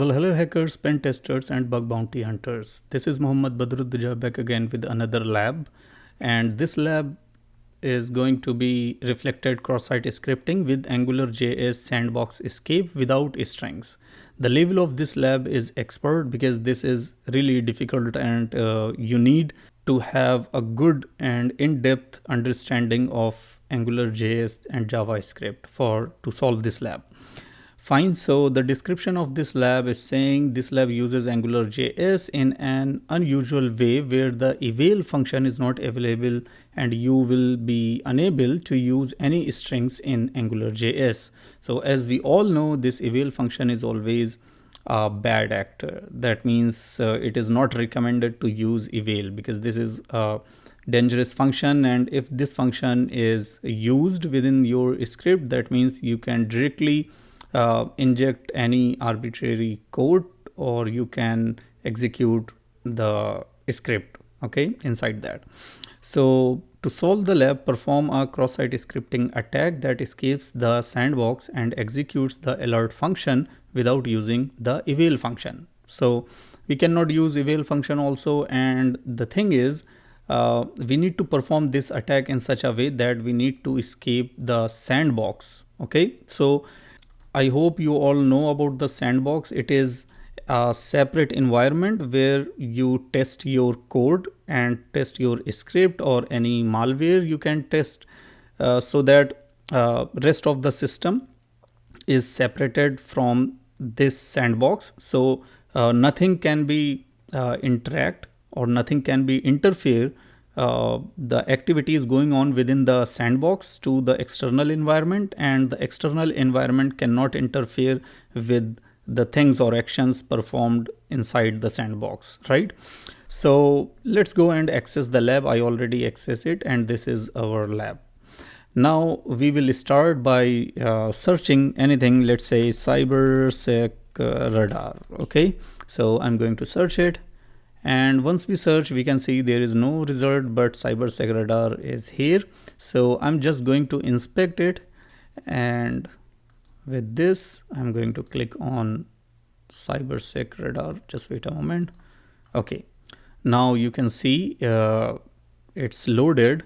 Well, hello hackers, pen testers, and bug bounty hunters. This is Mohammad Badruddin back again with another lab, and this lab is going to be reflected cross-site scripting with AngularJS Sandbox escape without strings. The level of this lab is expert because this is really difficult, and you need to have a good and in-depth understanding of AngularJS and JavaScript for to solve this lab. Fine, so the description of this lab is saying this lab uses AngularJS in an unusual way where the eval function is not available and you will be unable to use any strings in AngularJS. So as we all know, this eval function is always a bad actor. That means it is not recommended to use eval because this is a dangerous function, and if this function is used within your script, that means you can directly inject any arbitrary code, or you can execute the script inside that. So to solve the lab, perform a cross-site scripting attack that escapes the sandbox and executes the alert function without using the eval function. So we cannot use eval function also, and the thing is we need to perform this attack in such a way that we need to escape the sandbox. So I hope you all know about the sandbox. It is a separate environment where you test your code and test your script or any malware you can test, so that rest of the system is separated from this sandbox. So nothing can be interact or nothing can be interfere the activities going on within the sandbox to the external environment, and the external environment cannot interfere with the things or actions performed inside the sandbox, right? So let's go and access the lab. I already accessed it, and this is our lab. Now we will start by searching anything, let's say cybersec radar. So I'm going to search it. And once we search, we can see there is no result, but cybersec radar is here. So I'm just going to inspect it, and with this I'm going to click on cybersec radar. Just wait a moment. Okay, now you can see it's loaded,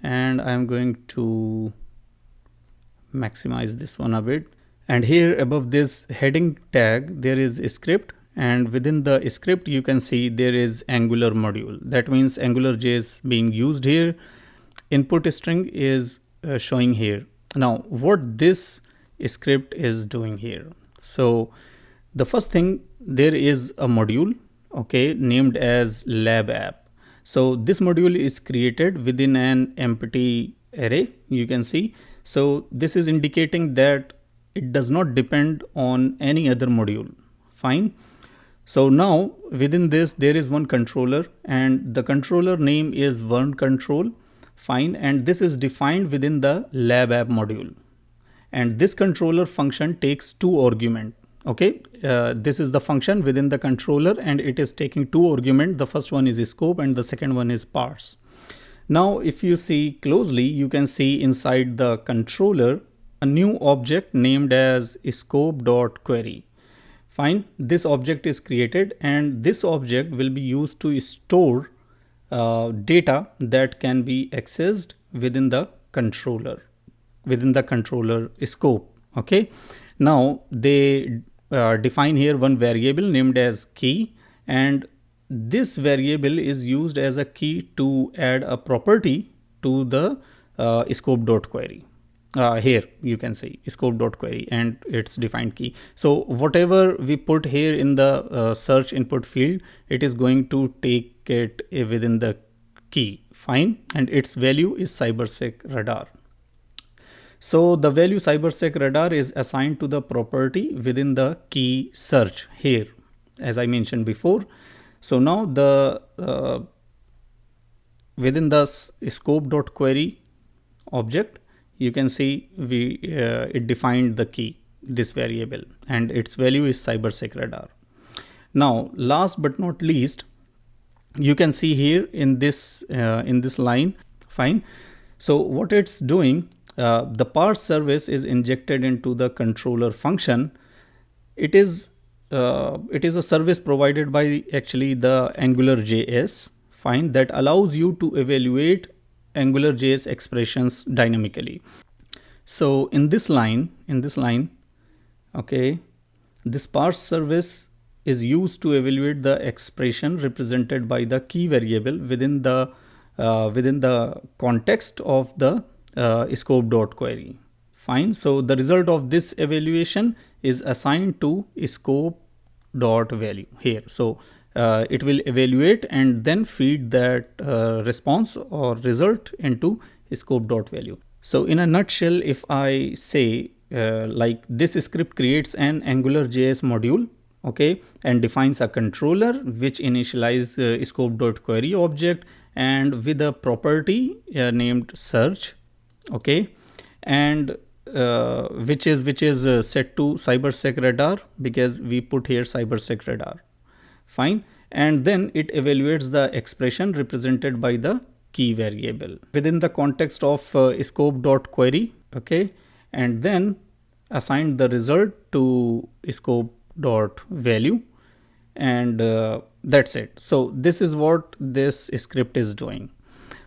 and I'm going to maximize this one a bit. And here above this heading tag there is a script, and within the script you can see there is Angular module. That means AngularJS being used here. Input string is showing here. Now what this script is doing here, so the first thing, there is a module named as lab app. So this module is created within an empty array, you can see. So this is indicating that it does not depend on any other module. Fine. So now within this there is one controller, and the controller name is one control. Fine. And this is defined within the lab app module, and this controller function takes two arguments. This is the function within the controller, and it is taking two arguments. The first one is scope and the second one is parse. Now if you see closely, you can see inside the controller a new object named as scope.query. Fine, this object is created, and this object will be used to store data that can be accessed within the controller scope. Now they define here one variable named as key, and this variable is used as a key to add a property to the scope.query. Here you can see scope.query and its defined key. So whatever we put here in the search input field, it is going to take it within the key. Fine. And its value is cybersec radar. So the value cybersec radar is assigned to the property within the key search here, as I mentioned before. So now the within the scope.query object, you can see it defined the key, this variable, and its value is cybersec radar. Now last but not least, you can see here in this line. Fine. So what it's doing, the parse service is injected into the controller function. It is it is a service provided by actually the AngularJS, fine, that allows you to evaluate AngularJS expressions dynamically. So in this line, okay, this parse service is used to evaluate the expression represented by the key variable within the context of the scope.query. Fine. So the result of this evaluation is assigned to scope.value here. So it will evaluate and then feed that response or result into scope.value. So in a nutshell, if I say like this script creates an AngularJS module, okay, and defines a controller which initialize scope.query object and with a property named search, okay, and which is set to cybersec radar because we put here cybersec radar, fine, and then it evaluates the expression represented by the key variable within the context of scope.query, okay, and then assign the result to scope.value, and that's it. So this is what this script is doing,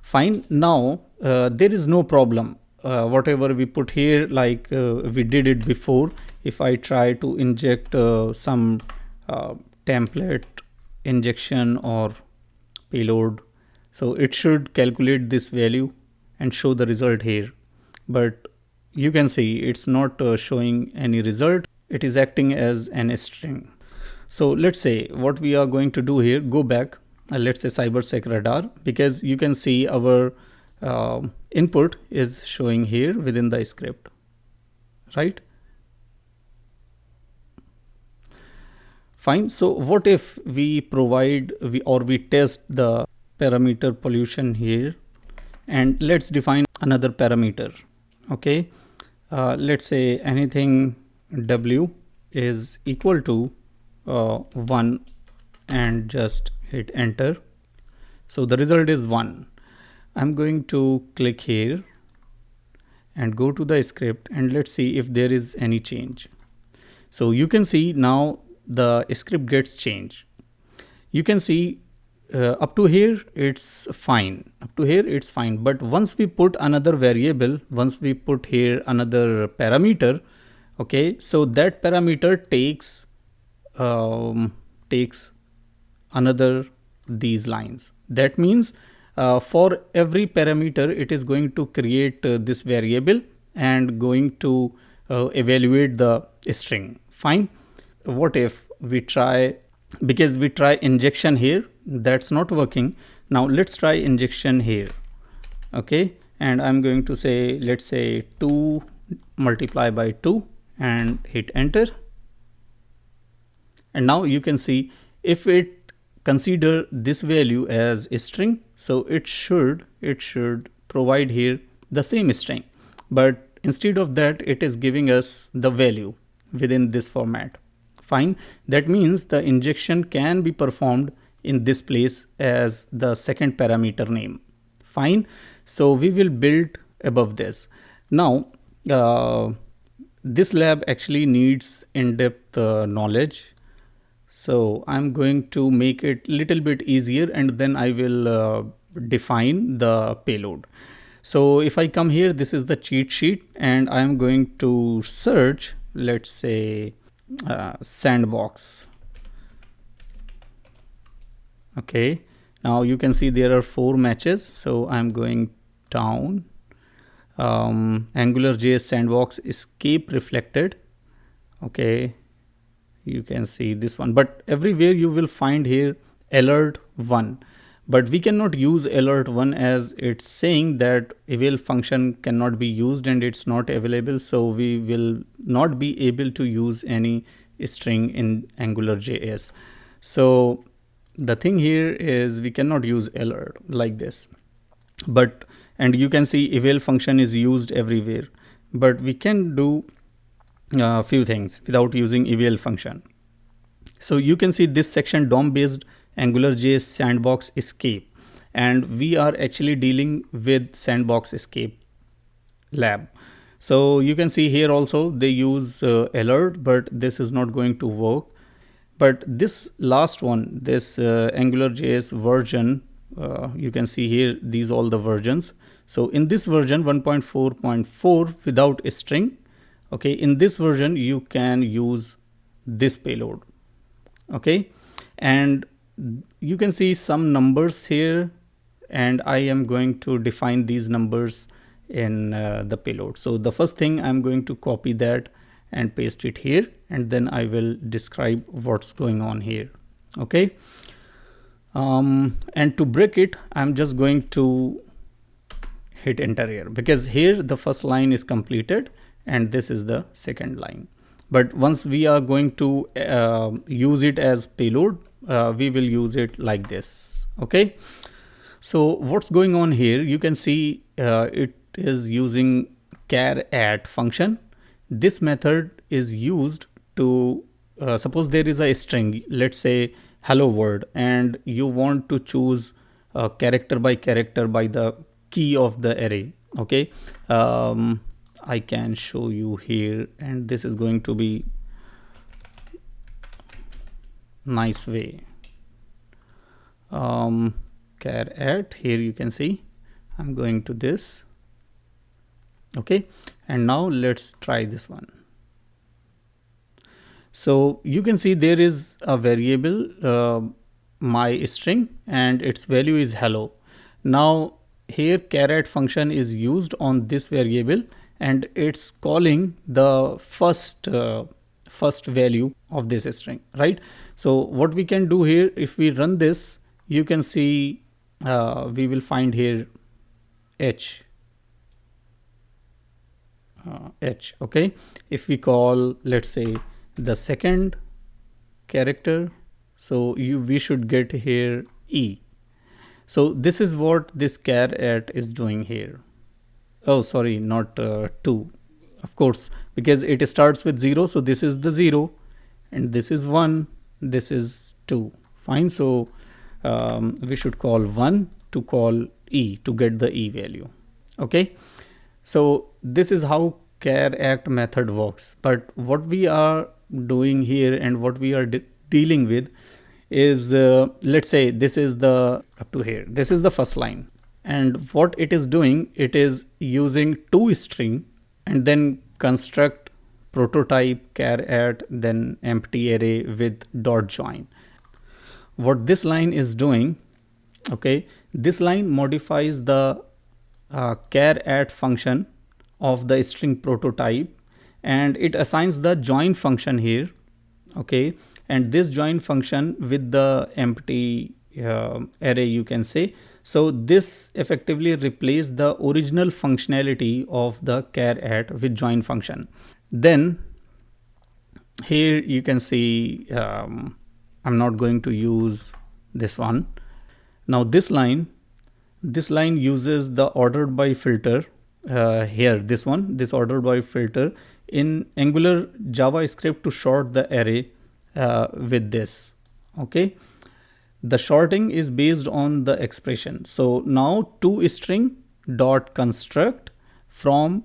fine. Now there is no problem. Whatever we put here, like we did it before, if I try to inject some template injection or payload, so it should calculate this value and show the result here, but you can see it's not showing any result. It is acting as an string. So let's say what we are going to do here, go back, let's say cybersec radar, because you can see our input is showing here within the script, right? Fine. So what if we provide we test the parameter pollution here, and let's define another parameter, okay? Let's say anything w is equal to 1 and just hit enter. So the result is 1. I'm going to click here and go to the script and let's see if there is any change. So you can see now the script gets changed. You can see up to here it's fine, but once we put another variable, once we put here another parameter, okay, so that parameter takes another these lines. That means for every parameter it is going to create this variable and going to evaluate the string, fine. What if we try, because we try injection here, that's not working. Now let's try injection here, okay, and I'm going to say, let's say 2 multiplied by 2 and hit enter. And now you can see if it consider this value as a string, so it should provide here the same string, but instead of that it is giving us the value within this format, fine. That means the injection can be performed in this place as the second parameter name, fine. So we will build above this. Now this lab actually needs in-depth knowledge, so I'm going to make it little bit easier and then I will define the payload. So if I come here, this is the cheat sheet and I'm going to search, let's say Sandbox. Okay, now you can see there are 4 matches, so I'm going down. AngularJS Sandbox escape reflected, okay, you can see this one, but everywhere you will find here alert 1, but we cannot use alert 1 as it's saying that eval function cannot be used and it's not available, so we will not be able to use any string in AngularJS. So the thing here is we cannot use alert like this, but and you can see eval function is used everywhere, but we can do a few things without using eval function. So you can see this section DOM based AngularJS Sandbox escape, and we are actually dealing with Sandbox escape lab. So you can see here also they use alert, but this is not going to work. But this last one, this AngularJS version, you can see here these all the versions. So in this version 1.4.4 without a string, okay, in this version you can use this payload, okay, and you can see some numbers here, and I am going to define these numbers in the payload. So the first thing, I'm going to copy that and paste it here, and then I will describe what's going on here, okay. And to break it, I'm just going to hit enter here, because here the first line is completed and this is the second line. But once we are going to use it as payload, we will use it like this, okay. So what's going on here, you can see it is using char at function. This method is used to suppose there is a string, let's say hello world, and you want to choose character by the key of the array, okay. I can show you here, and this is going to be nice way. Char at, here you can see I'm going to this, okay, and now let's try this one. So you can see there is a variable my string, and its value is hello. Now here char at function is used on this variable, and it's calling the first value of this string, right? So what we can do here, if we run this, you can see we will find here h, okay. If we call, let's say, the second character, so we should get here e. So this is what this char at is doing here. Oh, sorry, not 2, of course, because it starts with 0. So this is the 0, and this is 1, this is 2. Fine. So we should call 1 to call e to get the e value, okay. So this is how char at method works. But what we are doing here and what we are dealing with is let's say this is the up to here, this is the first line, and what it is doing, it is using toString and then construct prototype char at then empty array with dot join. What this line is doing, okay, this line modifies the char at function of the string prototype, and it assigns the join function here, okay, and this join function with the empty array, you can say. So this effectively replaces the original functionality of the char at with join function. Then here you can see I'm not going to use this one. Now this line uses the ordered by filter here, this ordered by filter in Angular JavaScript to sort the array with this, okay. The sorting is based on the expression. So now toString dot construct from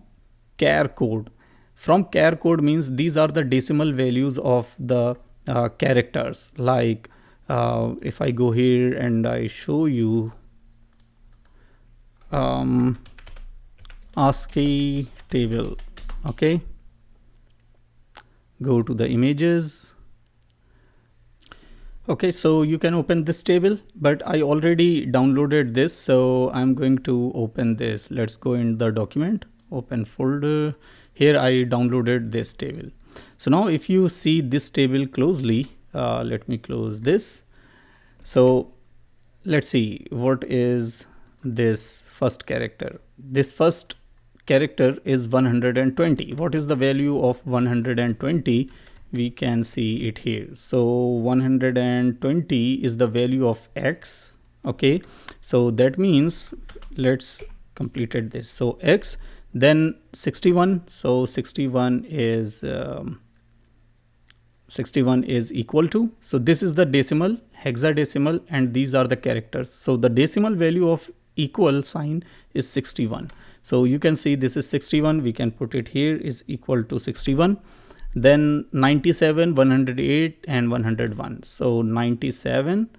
char code. From char code means these are the decimal values of the characters. Like if I go here and I show you ASCII table, okay, go to the images. Okay, so you can open this table, but I already downloaded this, so I'm going to open this. Let's go in the document, open folder. Here I downloaded this table. So now if you see this table closely, let me close this. So let's see what is this first character. This first character is 120. What is the value of 120? We can see it here. So 120 is the value of x, okay. So that means let's complete this. So x, then 61. So 61 is equal to, so this is the decimal, hexadecimal, and these are the characters. So the decimal value of equal sign is 61. So you can see this is 61. We can put it here is equal to 61. Then 97, 108 and 101. So 97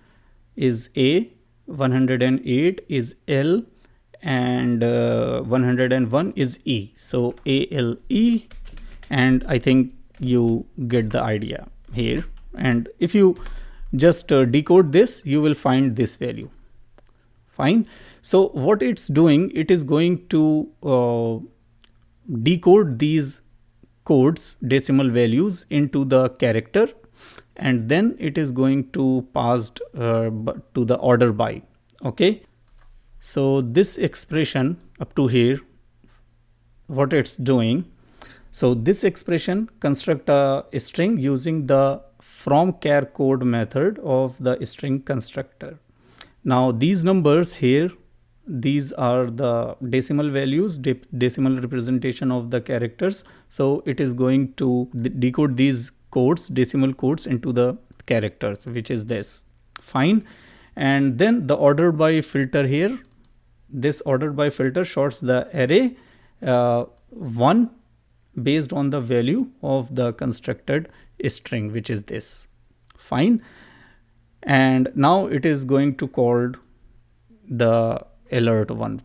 is A, 108 is L, and 101 is E. So ALE, and I think you get the idea here. And if you just decode this, you will find this value. Fine. So what it's doing, it is going to decode these codes, decimal values, into the character, and then it is going to pass to the order by. Okay. So this expression up to here, what it's doing, so this expression construct a string using the from char code method of the string constructor. Now these numbers here, these are the decimal values, decimal representation of the characters. So it is going to decode these codes, decimal codes, into the characters, which is this. Fine. And then the order by filter here, this order by filter sorts the array 1 based on the value of the constructed string, which is this. Fine. And now it is going to call the alert one.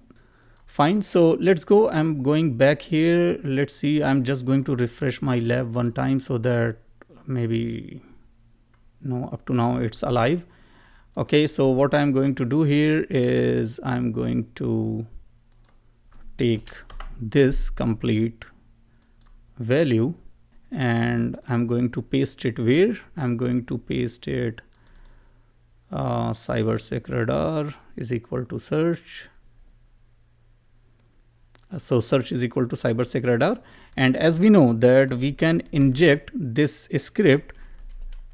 Fine. So let's go. I'm going back here. Let's see. I'm just going to refresh my lab one time so that maybe, no, up to now it's alive. Okay. So what I'm going to do here is I'm going to take this complete value and I'm going to paste it where? I'm going to paste it cybersec radar is equal to search. So search is equal to cybersec radar, and as we know that we can inject this script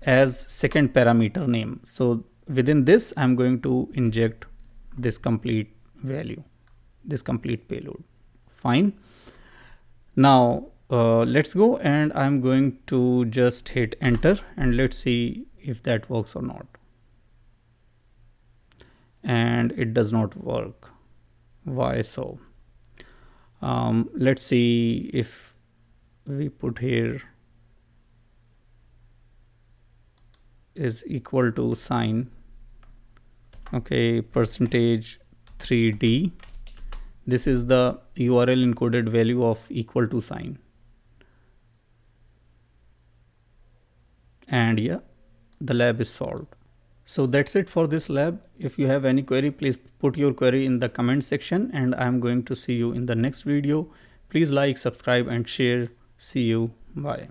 as second parameter name. So within this I'm going to inject this complete value, this complete payload. Fine. Now let's go, and I'm going to just hit enter and let's see if that works or not. And it does not work. Why so? Let's see if we put here is equal to sign. Okay, percentage 3D. This is the URL encoded value of equal to sign. And yeah, the lab is solved. So that's it for this lab. If you have any query, please put your query in the comment section, and I'm going to see you in the next video. Please like, subscribe and share. See you. Bye.